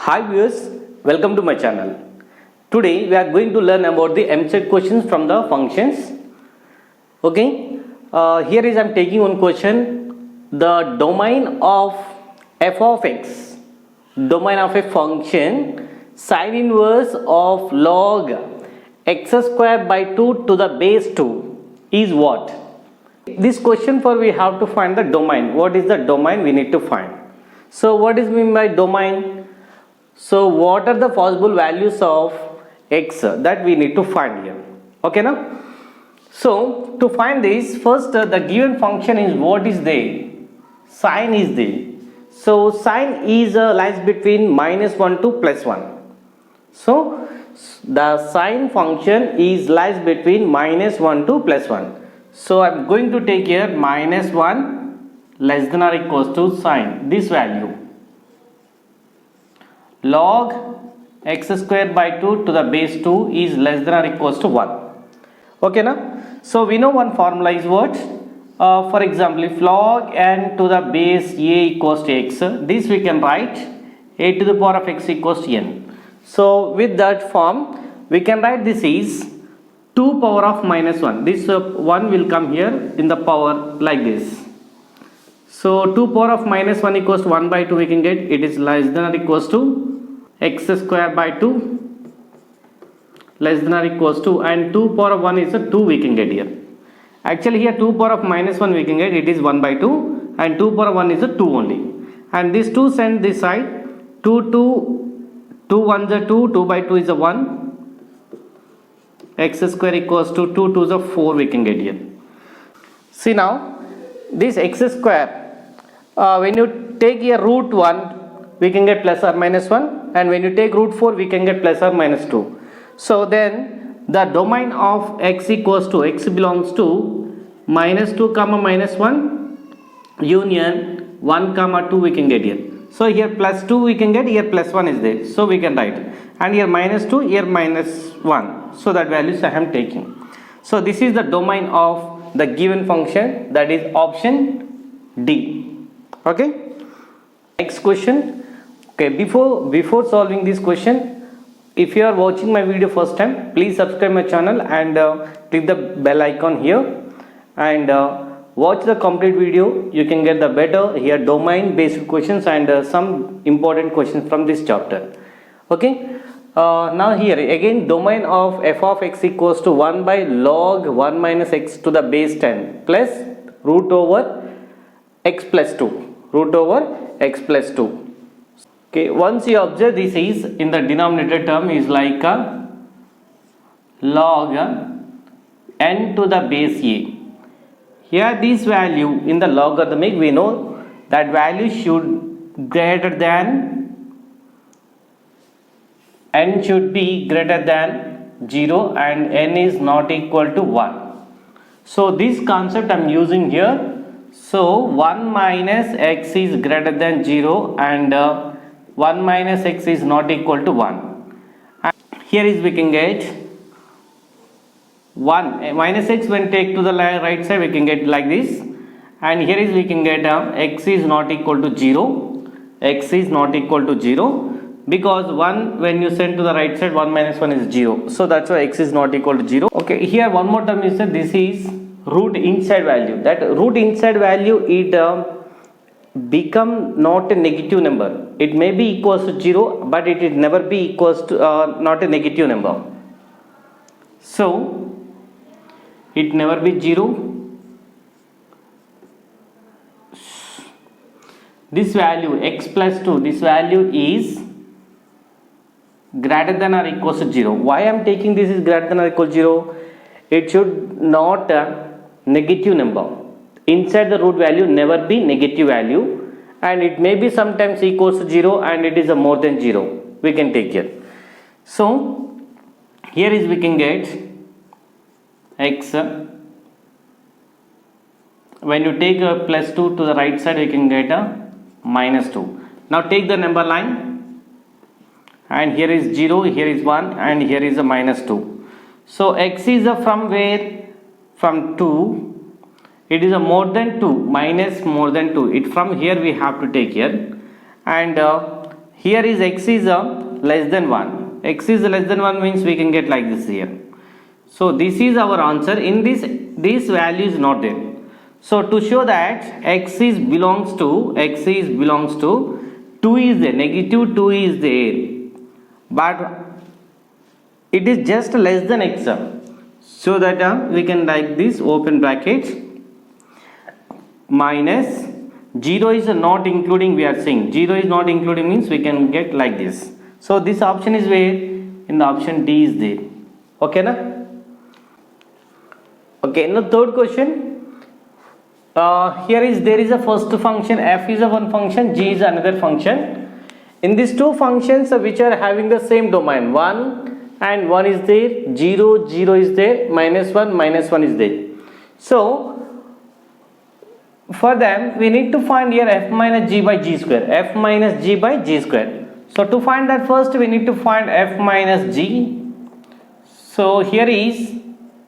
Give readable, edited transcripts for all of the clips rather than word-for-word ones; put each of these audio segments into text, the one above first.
Hi viewers, welcome to my channel. Today we are going to learn about the MCET questions from the functions. Okay, here is I am taking one question. The domain of f of x, domain of a function sine inverse of log x square by 2 to the base 2 is what? This question for we have to find the domain. What is the domain we need to find? So what is mean by domain? So what are the possible values of x that we need to find here? Okay now? So to find this, first the given function is what is there? Sine is there. So sine is lies between -1 to +1. So the sine function is lies between -1 to +1. So I am going to take here -1 less than or equals to sine this value log x square by 2 to the base 2 is less than or equals to 1. Okay now, so we know one formula is what? For example, if log n to the base a equals to x, this we can write a to the power of x equals to n. So with that form we can write this is 2 power of -1. This 1 will come here in the power like this. So 2 power of -1 equals to 1 by 2 we can get it is less than or equals to x square by 2 less than or equals to, and 2 power of 1 is a 2 we can get here. Actually here 2 power of -1 we can get it is 1 by 2 and 2 power of 1 is a 2 only, and this 2 send this side 2 1 is a 2, 2 by 2 is a 1, x square equals to 2 2 is a 4 we can get here. See now this x square when you take here root 1 we can get plus or minus 1, and when you take root 4 we can get plus or minus 2. So then the domain of x equals to x belongs to -2 comma -1 union 1 comma 2 we can get here. So here plus 2 we can get, here plus 1 is there, so we can write, and here -2 here -1, so that values I am taking. So this is the domain of the given function, that is option D. Okay, next question. Okay, before solving this question, if you are watching my video first time, please subscribe my channel and click the bell icon here and watch the complete video. You can get the better here domain based questions and some important questions from this chapter. Okay, now here again domain of f of x equals to 1 by log 1 minus x to the base 10 plus root over x plus 2, root over x plus 2. Okay, once you observe this is in the denominator term is like a log n to the base a. Here this value in the logarithmic we know that value should greater than n should be greater than 0 and n is not equal to 1. So this concept I am using here. So 1 minus x is greater than 0 and 1 minus x is not equal to 1. And here is we can get 1 minus x when take to the right side we can get like this, and here is we can get x is not equal to 0, x is not equal to 0 because 1 when you send to the right side 1 minus 1 is 0, so that's why x is not equal to 0. Okay, here one more term is that this is root inside value, that root inside value it become not a negative number. It may be equals to 0 but it will never be equals to not a negative number. So it never be 0. This value x plus 2, this value is greater than or equals to 0. Why I am taking this is greater than or equal to 0? It should not negative number. Inside the root value never be negative value, and it may be sometimes equals to 0 and it is a more than 0 we can take here. So here is we can get x when you take a plus 2 to the right side we can get a -2. Now take the number line, and here is 0, here is 1 and here is a -2. So x is a from where? From 2. It is a more than 2 minus more than 2, it from here we have to take here, and Here is x is less than 1. X is less than 1 means we can get like this here. So this is our answer. In this value is not there. So to show that x is belongs to 2 is there, negative 2 is there, but it is just less than x. So that we can like this, open bracket, minus 0 is not including, we are saying 0 is not including means we can get like this. So this option is where? In the option D is there. Okay na? Okay, now third question. Here is there is a first function, f is a one function, g is another function. In these two functions which are having the same domain, 1 and 1 is there, 0, 0 is there, minus 1 is there. So for them we need to find here f minus g by g square, f minus g by g square. So to find that, first we need to find f minus g. So here is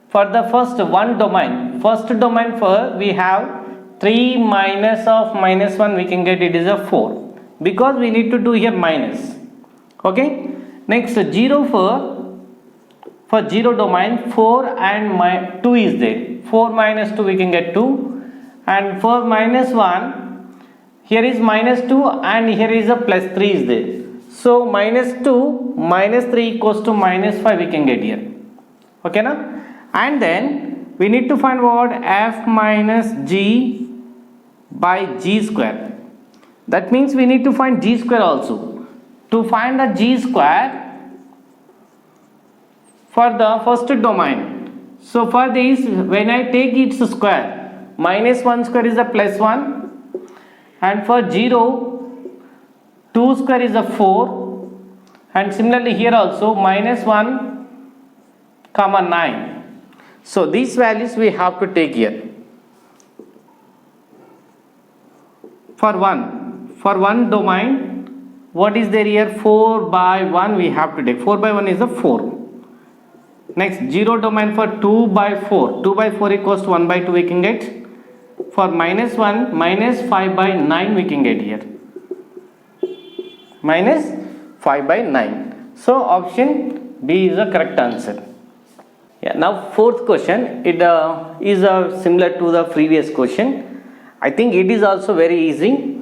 for the first domain for we have 3 minus of minus 1, we can get it is a 4, because we need to do here minus. Okay, next 0 for 0 domain, 4 and 2 is there, 4 minus 2 we can get 2, and for minus 1 here is minus 2 and here is a plus 3 is there. So minus 2 minus 3 equals to minus 5 we can get here. Okay na? And then we need to find what? F minus g by g square. That means we need to find g square also. To find the g square for the first domain, so for this when I take its square, minus 1 square is a plus 1, and for 0 2 square is a 4, and similarly here also minus 1 comma 9. So these values we have to take here. For one domain, what is there here? 4 by 1 we have to take. 4 by 1 is a 4. Next 0 domain for 2 by 4. 2 by 4 equals to 1 by 2 we can get. For minus 1, minus 5 by 9 we can get here. Minus 5 by 9. So option B is the correct answer. Yeah, now fourth question, it is similar to the previous question. I think it is also very easy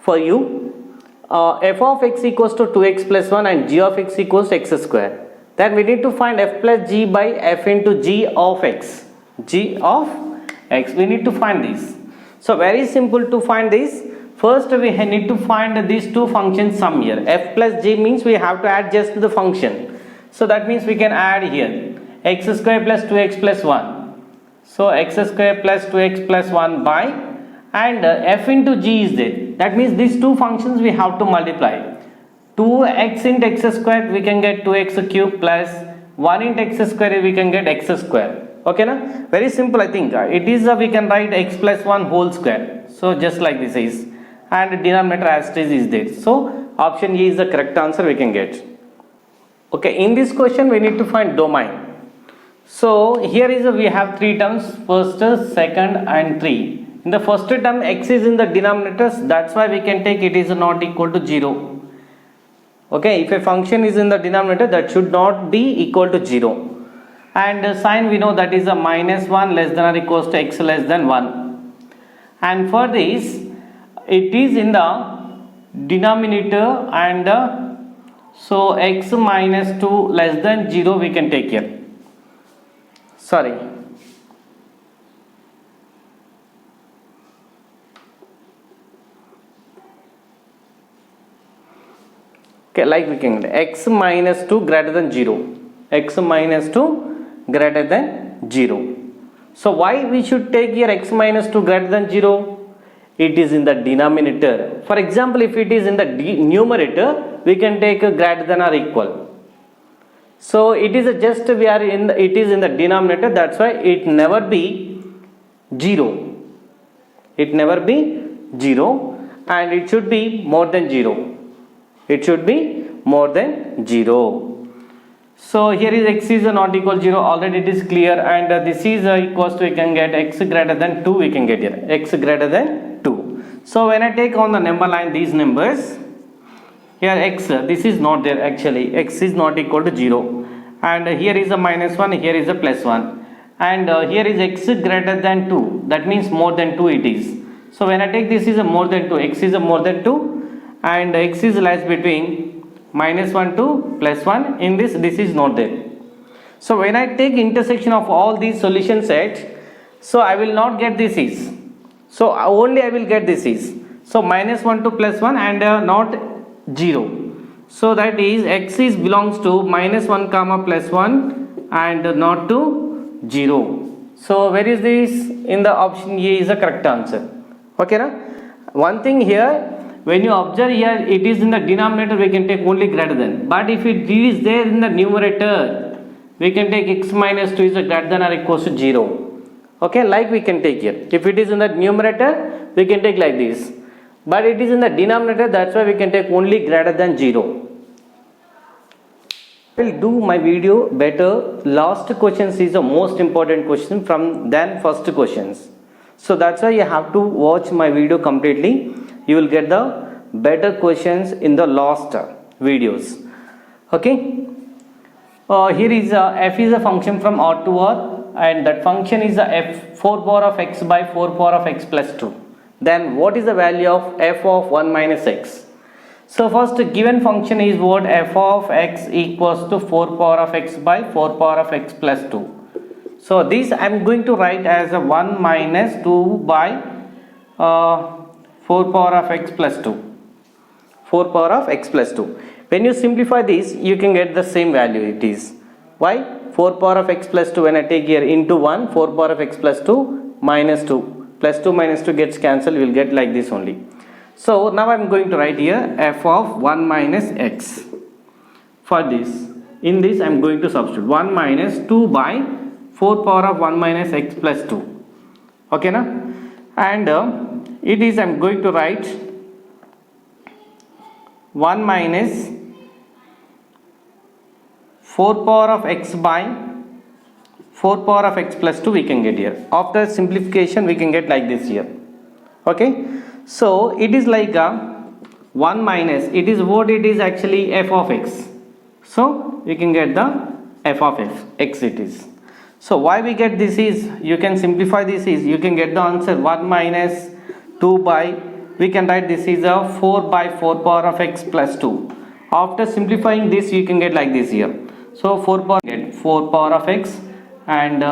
for you. F of x equals to 2x plus 1 and g of x equals to x square. Then we need to find f plus g by f into g of x. G of x, we need to find this. So very simple to find this. First we need to find these two functions sum here. F plus g means we have to add just the function. So that means we can add here x square plus 2x plus 1. So x square plus 2x plus 1 by, and f into g is there. That means these two functions we have to multiply. 2x into x square we can get 2x cube plus 1 into x square we can get x square. Okay na? Very simple I think. It is we can write x plus 1 whole square. So just like this is, and denominator as it is there. So option E is the correct answer we can get. Okay, in this question we need to find domain. So here is we have three terms, first, second and 3. In the first term x is in the denominators, that's why we can take it is not equal to 0. Okay, if a function is in the denominator, that should not be equal to 0. And sign we know that is a minus 1 less than or equals to x less than 1. And for this it is in the denominator, and so x minus 2 less than 0 we can take here. Sorry, okay, like we can x minus 2 greater than 0, x minus 2 greater than 0. So why we should take here x minus 2 greater than 0? It is in the denominator. For example, if it is in the numerator, we can take a greater than or equal. So it is just we are in the, it is in the denominator, that's why it never be 0. It never be 0, and it should be more than 0. It should be more than 0. So here is x is not equal to 0, already it is clear, and this is equals to, we can get x greater than 2 we can get here, x greater than 2. So when I take on the number line these numbers, here x, this is not there actually, x is not equal to 0, and here is a minus 1, here is a plus 1, and here is x greater than 2, that means more than 2 it is. So when I take this is a more than 2, x is a more than 2, and x is lies between minus 1 to plus 1, in this is not there. So when I take intersection of all these solution sets, so I will not get this is, so only I will get this is, so minus 1 to plus 1 and not 0. So that is x is belongs to minus 1 comma plus 1 and not to 0. So where is this? In the option A is the correct answer. Okay na? One thing here, when you observe here, it is in the denominator, we can take only greater than, but if it is there in the numerator, we can take x minus 2 is a greater than or equals to 0. Okay, like we can take here. If it is in the numerator, we can take like this, but it is in the denominator, that's why we can take only greater than 0. I will do my video better. Last questions is the most important question from than first questions. So that's why you have to watch my video completely. You will get the better questions in the last videos. Okay. Here is f is a function from R to R, and that function is a f 4 power of x by 4 power of x plus 2. Then what is the value of f of 1 minus x? So first given function is what? F of x equals to 4 power of x by 4 power of x plus 2. So this I am going to write as a 1 minus 2 by 4 power of x plus 2. 4 power of x plus 2. When you simplify this, you can get the same value it is. Why? 4 power of x plus 2, when I take here into 1, 4 power of x plus 2 minus 2. Plus 2 minus 2 gets cancelled, we will get like this only. So now I am going to write here f of 1 minus x. For this, in this I am going to substitute 1 minus 2 by 4 power of 1 minus x plus 2. Okay na? And it is I am going to write 1 minus 4 power of x by 4 power of x plus 2 we can get here. After simplification we can get like this here. Okay. So it is like a 1 minus, it is what it is actually f of x. So we can get the f of x it is. So why we get this is, you can simplify this is, you can get the answer 1 minus 2 by, we can write this is a 4 by 4 power of x plus 2. After simplifying this you can get like this here. So 4 power of x, and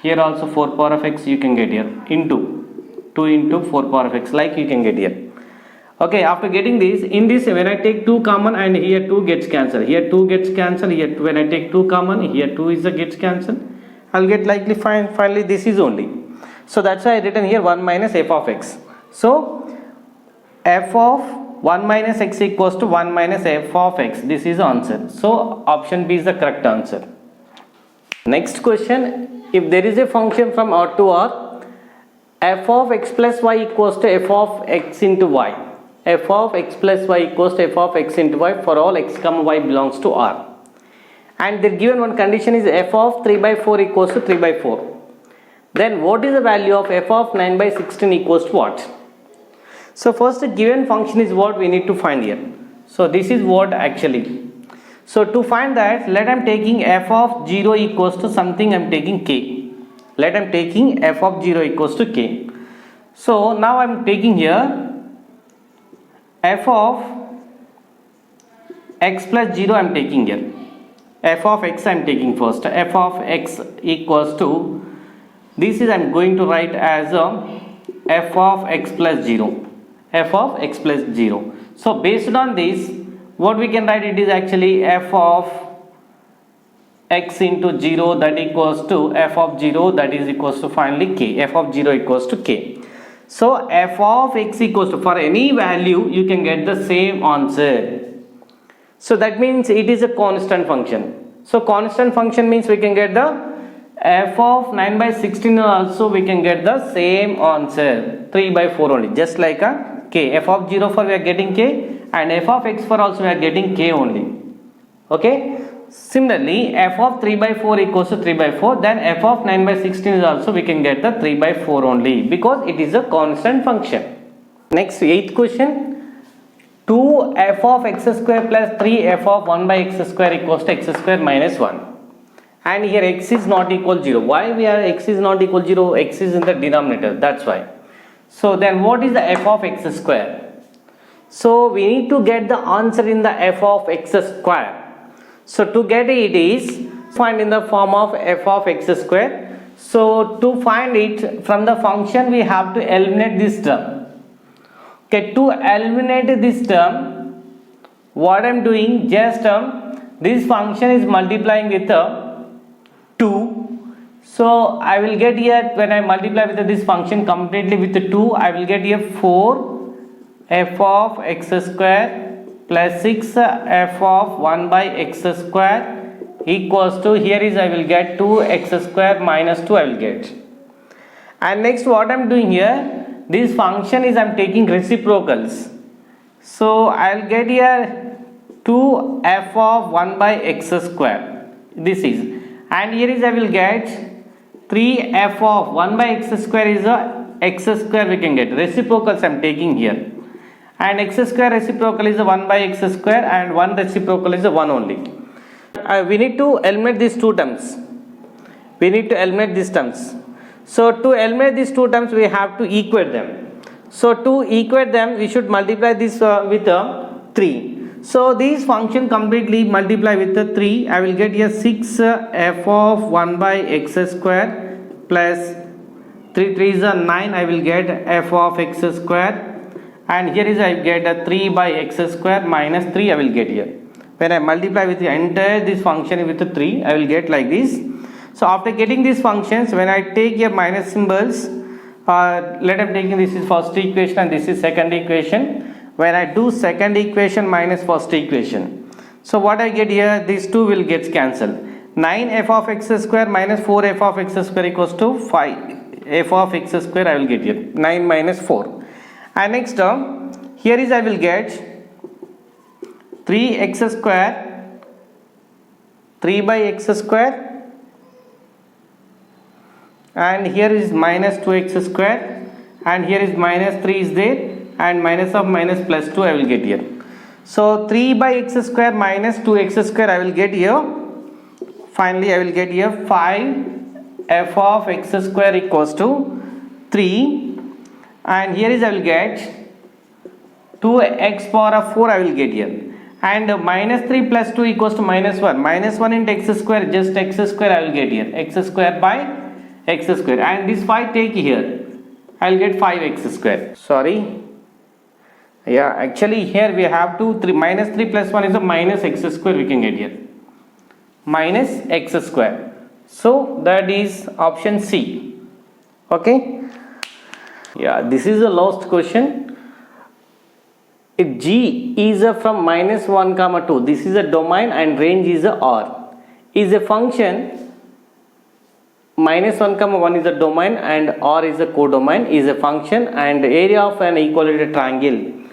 here also 4 power of x you can get here into 2 into 4 power of x, like you can get here. Okay, after getting this, in this when I take 2 common and here 2 gets cancelled, here 2 gets cancelled, here when I take 2 common, here 2 is a gets cancelled, I'll get likely finally this is only. So that's why I written here 1 minus f of x. So f of 1 minus x equals to 1 minus f of x. This is the answer. So option B is the correct answer. Next question, if there is a function from R to R, f of x plus y equals to f of x into y. F of x plus y equals to f of x into y for all x comma y belongs to R. And the given one condition is f of 3 by 4 equals to 3 by 4. Then what is the value of f of 9 by 16 equals to what? So first the given function is what we need to find here. So this is what actually. So to find that, let I am taking f of 0 equals to something, I am taking k. Let I am taking f of 0 equals to k. So now I am taking here f of x plus 0 I am taking here. F of x I am taking first. F of x equals to, this is I am going to write as a f of x plus 0. F of x plus 0. So based on this, what we can write, it is actually f of x into 0 that equals to f of 0 that is equals to finally k. F of 0 equals to k. So f of x equals to, for any value you can get the same answer. So that means it is a constant function. So constant function means we can get the f of 9 by 16 also we can get the same answer, 3 by 4 only, just like a k. F of 0 for we are getting k, and f of x for also we are getting k only. Okay. Similarly, f of 3 by 4 equals to 3 by 4, then f of 9 by 16 is also we can get the 3 by 4 only, because it is a constant function. Next, 8th question. 2 f of x square plus 3 f of 1 by x square equals to x square minus 1. And here x is not equal 0. Why we are x is not equal 0? X is in the denominator, that's why. So then what is the f of x square? So we need to get the answer in the f of x square. So to get it is find in the form of f of x square. So to find it from the function we have to eliminate this term. Okay, to eliminate this term, what I am doing, just this function is multiplying with 2. So I will get here, when I multiply with this function completely with 2, I will get here 4 f of x square plus 6 f of 1 by x square equals to, here is I will get 2x square minus 2 I will get. And next what I am doing here, this function is I am taking reciprocals. So I will get here 2 f of 1 by x square, this is, and here is I will get 3 f of 1 by x square is a x square we can get, reciprocals I am taking here, and x square reciprocal is a 1 by x square and 1 reciprocal is a 1 only. We need to eliminate these two terms. We need to eliminate these terms. So to eliminate these two terms we have to equate them. So to equate them we should multiply this with 3. So these function completely multiply with 3. I will get here 6 f of 1 by x square plus 3 3 is a 9. I will get f of x square, and here is I get a 3 by x square minus 3 I will get here. When I multiply with the entire this function with 3, I will get like this. So after getting these functions, when I take here minus symbols, let I'm taking this is first equation and this is second equation. When I do second equation minus first equation, so what I get here, these two will get cancelled. 9 f of x square minus 4 f of x square equals to 5 f of x square I will get here, 9 minus 4. And next term, here is I will get 3x square, 3 by x square, and here is minus 2x square, and here is minus 3 is there, and minus of minus plus 2 I will get here. So 3 by x square minus 2x square I will get here. Finally I will get here 5 f of x square equals to 3, and here is I will get 2x power of 4 I will get here. And minus 3 plus 2 equals to minus 1. Minus 1 into x square, just x square I will get here. X square by x square. And this 5 take here. I will get 5x square. Sorry. Yeah, actually here we have to minus 3 plus 1 is a minus x square we can get here. Minus x square. So that is option C. Okay. Yeah, this is the last question. If G is from minus 1 comma 2, this is a domain and range is a R. Is a function, minus 1 comma 1 is a domain and R is a codomain, is a function, and area of an equilateral triangle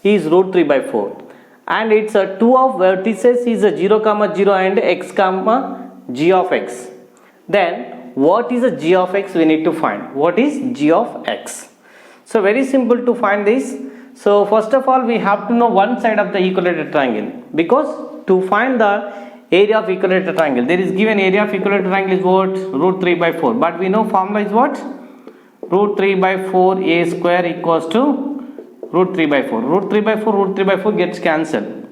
is root 3 by 4. And its two of vertices is a 0 comma 0 and x comma g of x. Then what is a g of x we need to find. What is g of x? So very simple to find this. So first of all we have to know one side of the equilateral triangle, because to find the area of equilateral triangle, there is given area of equilateral triangle is what? Root 3 by 4, but we know formula is what? Root 3 by 4 a square equals to root 3 by 4. Root 3 by 4, root 3 by 4 gets cancelled.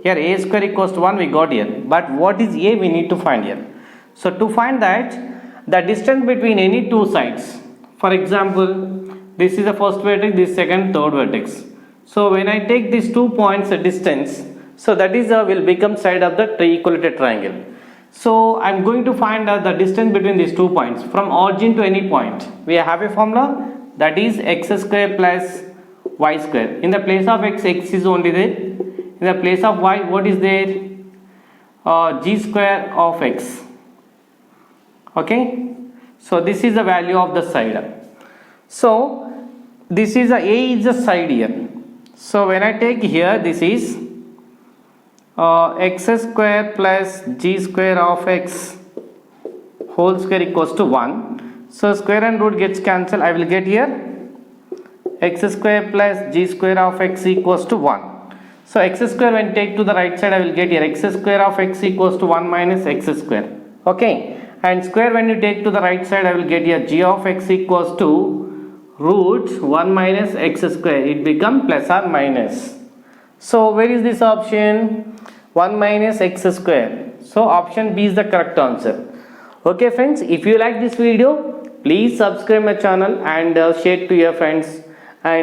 Here a square equals to 1 we got here, but what is a we need to find here. So to find that, the distance between any two sides, for example this is the first vertex, this second, third vertex. So when I take these 2 points a distance, so that is will become side of the equilateral triangle. So I am going to find the distance between these 2 points from origin to any point. We have a formula, that is x square plus y square. In the place of x, x is only there. In the place of y, what is there? G square of x. Okay. So this is the value of the side. So this is a is the side here. So when I take here, this is x square plus g square of x whole square equals to 1. So square and root gets cancelled. I will get here x square plus g square of x equals to 1. So x square when take to the right side, I will get here x square of x equals to 1 minus x square. Okay, and square when you take to the right side, I will get here g of x equals to root 1 minus x square. It become plus or minus. So where is this option? 1 minus x square. So option B is the correct answer. Okay friends, if you like this video, please subscribe my channel and share to your friends. And